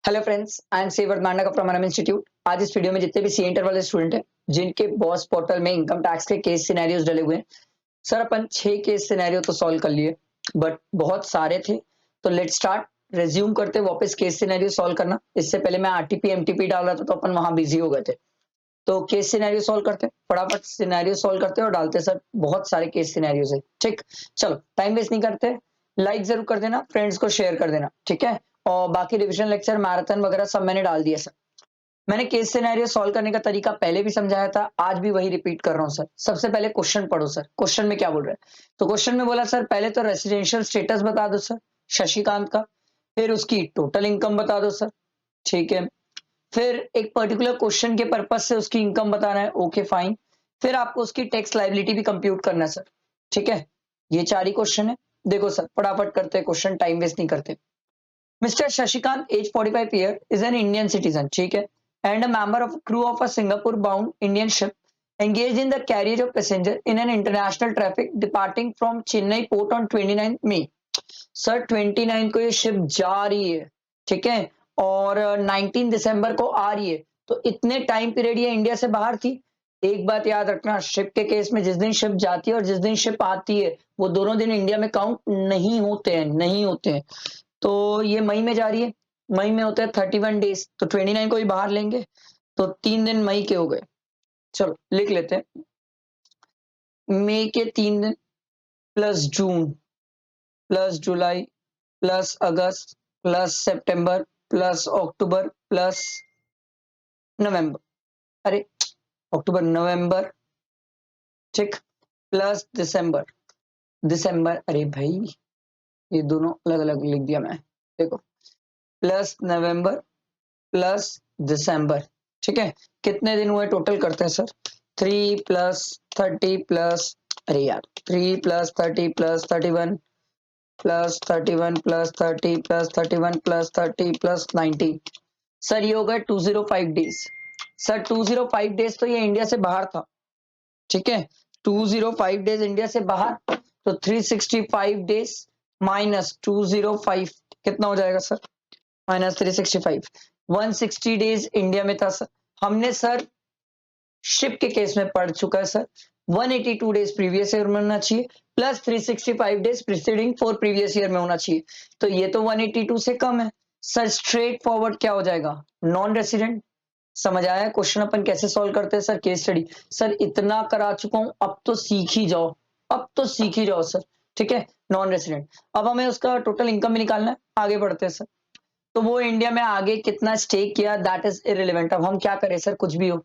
Hello friends, I am सेवर मांडा from अनम इंस्टीट्यूट। आज इस वीडियो में जितने भी सी इंटर वाले स्टूडेंट हैं जिनके बॉस पोर्टल में इनकम टैक्स के केस सिनेरियोज डले हुए हैं, सर अपन 6 केस सिनेरियो तो सॉल्व कर लिए, बट बहुत सारे थे। तो लेट्स स्टार्ट। रेज्यूम करते वापस केस सिनेरियो सॉल्व करना। इससे पहले मैं आरटीपी एमटीपी डाल रहा था तो अपन वहां बिजी हो गए थे। तो केस सिनेरियो सॉल्व करते, फटाफट सिनेरियो सॉल्व करते और डालते सर, बहुत सारे केस सिनेरियोज है। ठीक, चलो टाइम वेस्ट नहीं करते। लाइक जरूर कर देना, फ्रेंड्स को शेयर कर देना, ठीक है। और बाकी रिविजन लेक्चर मैराथन वगैरह सब मैंने डाल दिया सर। मैंने केस सिनेरियो सॉल्व करने का तरीका पहले भी समझाया था, आज भी वही रिपीट कर रहा हूं सर। सबसे पहले क्वेश्चन पढ़ो सर, क्वेश्चन में क्या बोल रहा है। तो क्वेश्चन में बोला सर पहले तो रेसिडेंशियल स्टेटस बता दो सर शशिकांत का, फिर उसकी टोटल इनकम बता दो सर, ठीक है। फिर एक पर्टिकुलर क्वेश्चन के पर्पज से उसकी इनकम बताना है, ओके फाइन। फिर आपको उसकी टैक्स लायबिलिटी भी कंप्यूट करना है सर, ठीक है। ये 4 ही क्वेश्चन है। देखो सर फटाफट करते हैं क्वेश्चन, टाइम वेस्ट नहीं करते। Mr. Shashikant, age 45 year, is an Indian citizen, ठीक है, and a member of crew of a Singapore-bound Indian ship engaged in the carriage of passenger in an international traffic departing from Chennai port on 29 May. Sir 29 को ये ship जा रही है, ठीक है, और 19 दिसंबर को आ रही है। तो इतने टाइम पीरियड ये इंडिया से बाहर थी। एक बात याद रखना, शिप के केस में जिस दिन शिप जाती है और जिस दिन शिप आती है वो दोनों दिन इंडिया में काउंट नहीं होते हैं, नहीं होते हैं। तो ये मई में जा रही है, मई में होते हैं 31 डेज, तो 29 को ही बाहर लेंगे तो 3 दिन मई के हो गए। चलो लिख लेते हैं, मई के 3 दिन प्लस जून प्लस जुलाई प्लस अगस्त प्लस सितंबर प्लस अक्टूबर प्लस नवंबर, अरे अक्टूबर नवंबर, ठीक, प्लस दिसंबर, दिसंबर, अरे भाई ये दोनों अलग अलग लिख दिया मैं, देखो, प्लस नवंबर प्लस दिसंबर, ठीक है। कितने दिन हुए टोटल करते हैं सर, 3 प्लस 30 प्लस, अरे यार 3 plus 30 plus 31 plus 31 plus 30 plus 31 plus 30 plus 90, sir ये हो गए 205 डेज। सर 205 डेज तो ये इंडिया से बाहर था, ठीक है। 205 डेज इंडिया से बाहर, तो 365 डेज माइनस 205 कितना हो जाएगा सर, माइनस 365, 160 डेज इंडिया में था सर। हमने सर शिप के केस में पढ़ चुका है सर, 182 डेज प्रीवियस ईयर में होना चाहिए plus 365 days preceding 4 previous year में होना चाहिए। तो ये तो 182 से कम है सर। स्ट्रेट फॉरवर्ड क्या हो जाएगा, नॉन रेसिडेंट। समझ आया क्वेश्चन अपन कैसे सॉल्व करते हैं सर, केस स्टडी। सर इतना करा चुका हूं, अब तो सीख ही जाओ, अब तो सीख ही जाओ सर, ठीक है। नॉन रेसिडेंट, अब हमें उसका टोटल इनकम भी निकालना है, आगे बढ़ते हैं सर। तो वो इंडिया में आगे कितना स्टे किया दैट इज इररिलेवेंट। अब हम क्या करें सर, कुछ भी हो।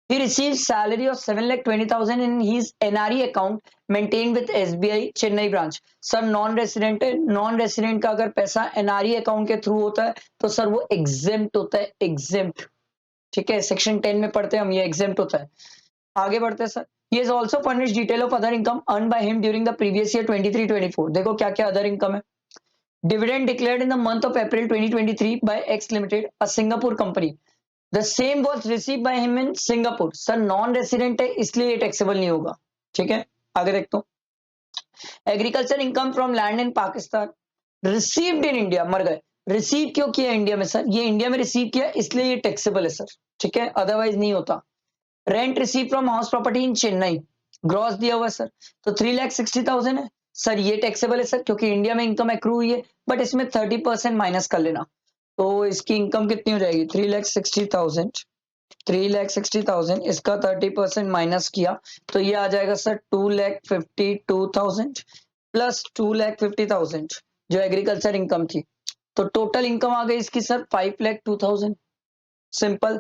He receives salary of 7,20,000 in his NRE account maintained with SBI Chennai branch. Sir non resident है, नॉन रेसिडेंट का अगर पैसा एनआरई अकाउंट के थ्रू होता है तो सर वो एग्जेम्प्ट होता है, एग्जेम्प्ट, ठीक है। सेक्शन 10 में पढ़ते हैं हम, ये एग्जेम्प्ट होता है। आगे बढ़ते हैं sir. He has also furnished detail of other income earned by him during the previous year 23-24। देखो क्या क्या अदर इनकम है। Dividend declared in the month of April 2023 by X Limited, a Singapore company. The same was received by him in Singapore। Sir non resident है इसलिए ये taxable नहीं होगा, ठीक है। आगे देखते हो, agriculture income from land in Pakistan received in India, मर गए, रिसीव क्यों किया इंडिया में सर, ये इंडिया में रिसीव किया इसलिए ये टैक्सेबल है सर, ठीक है, अदरवाइज नहीं होता। Rent receive from house property in Chennai, gross दिया हुआ सर, तो 3,60,000 है सर, ये टैक्सेबल है सर क्योंकि इंडिया में इनकम एक्रू हुई है, बट इसमें 30% माइनस कर लेना। तो इसकी इनकम कितनी हो जाएगी, 3,60,000, 3,60,000, इसका 30% माइनस किया तो ये आ जाएगा सर 2,52,000 प्लस 2,50,000 जो एग्रीकल्चर इनकम थी। तो टोटल इनकम आ गई इसकी सर 5,02,000। सिंपल।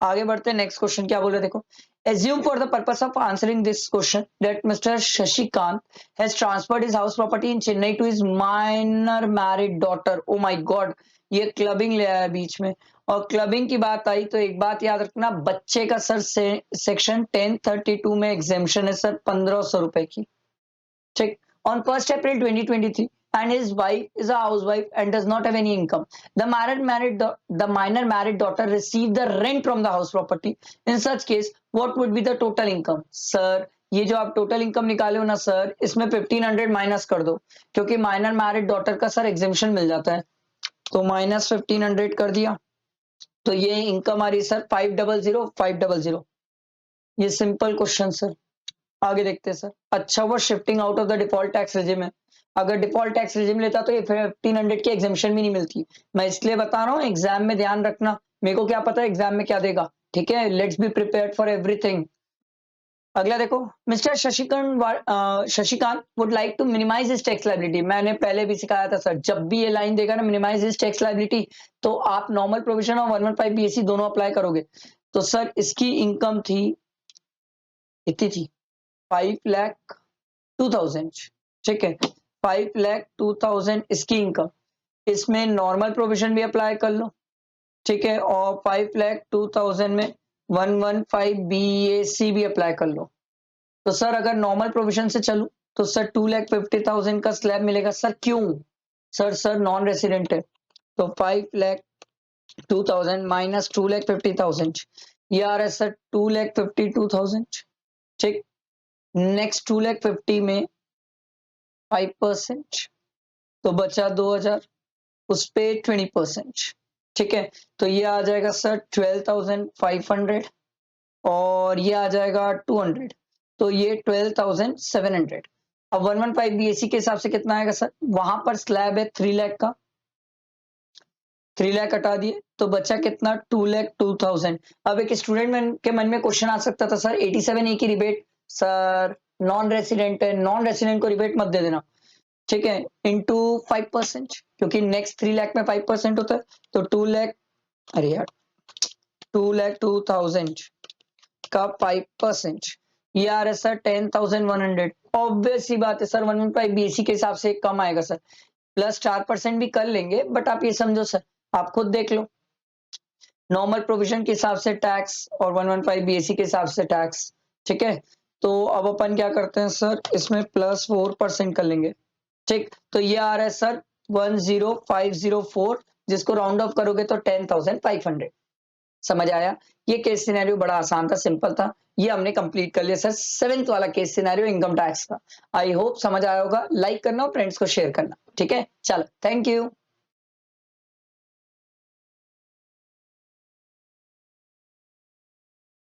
आगे बढ़ते हैं, नेक्स्ट क्वेश्चन क्या बोल रहे देखो। Assume for the purpose of answering this question that Mr. Shashikant has transferred his house property in Chennai to his minor married daughter। Oh my God, ये क्लबिंग ले आया बीच में, और क्लबिंग की बात आई तो एक बात याद रखना, बच्चे का सर सेक्शन 1032 में एग्जेम्पशन है सर 1,500 रुपए की, ठीक। On 1st April 2023 and his wife is a housewife and does not have any income. The minor married daughter received the rent from the house property. In such case, what would be the total income? Sir, ये जो आप total income निकाले हो ना sir, इसमें 1,500 minus कर दो क्योंकि माइनर मैरिड डॉटर का सर एग्जेम्पशन मिल जाता है। तो माइनस 1,500 कर दिया, तो ये इनकम आ रही है सर 500 500। ये सिंपल क्वेश्चन सर। आगे देखते हैं सर। अच्छा वो shifting out of the default tax regime है। अगर डिफॉल्ट टैक्स रेजिम लेता तो ये 1500 की एग्जेम्पशन भी नहीं मिलती। मैं इसलिए बता रहा हूँ एग्जाम में ध्यान रखना। मेरे को क्या पता है एग्जाम में क्या देगा। ठीक है, let's be prepared for everything. अगला देखो, mister Shashikant would like to minimise his tax liability. मैंने पहले भी सिखाया था सर, जब भी ये लाइन देगा ना मिनिमाइज हिज टैक्स लायबिलिटी, तो आप नॉर्मल प्रोविजन और 115 बीएससी दोनों अप्लाई करोगे। तो सर इसकी इनकम थी, इतनी थी 5,02,000। ठीक है, 5,02,000 इसकी इनकम। इसमें नॉर्मल प्रोविजन भी अप्लाई कर लो। ठीक है, और 5,02,000 में 115 बीएससी भी अप्लाई कर लो। तो सर अगर नॉर्मल प्रोविजन से चलूं तो सर 2,50,000 का स्लैब मिलेगा। सर क्यों? सर नॉन रेसिडेंट है। तो 5,02,000 माइनस 2,50,000, ये आ रहा है सर 2,52,000। ठीक, नेक्स्ट 2,50,000 में 5%, तो बचा 2,000, उस पे 20%। ठीक है, तो ये आ जाएगा सर 12,500 और ये आ जाएगा 200, तो ये 12,700। अब 115 बीएससी के हिसाब से कितना आएगा सर? वहां पर स्लैब है 3 लाख का, 3 लाख हटा दिए तो बचा कितना? 2,02,000। अब एक स्टूडेंट के मन में क्वेश्चन आ सकता था सर 87A की रिबेट, सर नॉन रेसिडेंट है, नॉन रेसिडेंट को रिबेट मत दे देना। ठीक है, इंटू 5%, क्योंकि नेक्स्ट 3 लाख में 5% होता है, तो 2 लाख, अरे यार 2,02,000 का 5%, ये आ रहा है सर 10,100। ऑब्वियस सी बात है सर 115 बीएससी के हिसाब से कम आएगा सर। प्लस 4% भी कर लेंगे, बट आप ये समझो सर, आप खुद देख लो, नॉर्मल प्रोविजन के हिसाब से टैक्स और 115 बीएससी के हिसाब से टैक्स। ठीक है, तो अब अपन क्या करते हैं सर, इसमें प्लस 4% कर लेंगे। ठीक, तो ये आ रहा है सर 10504, जिसको राउंड ऑफ करोगे तो 10,500। समझ आया? ये केस सिनेरियो बड़ा आसान था, सिंपल था। ये हमने कंप्लीट कर लिया सर 7th वाला केस सिनेरियो इनकम टैक्स का। आई होप समझ आया होगा। लाइक करना और फ्रेंड्स को शेयर करना। ठीक है, चलो थैंक यू।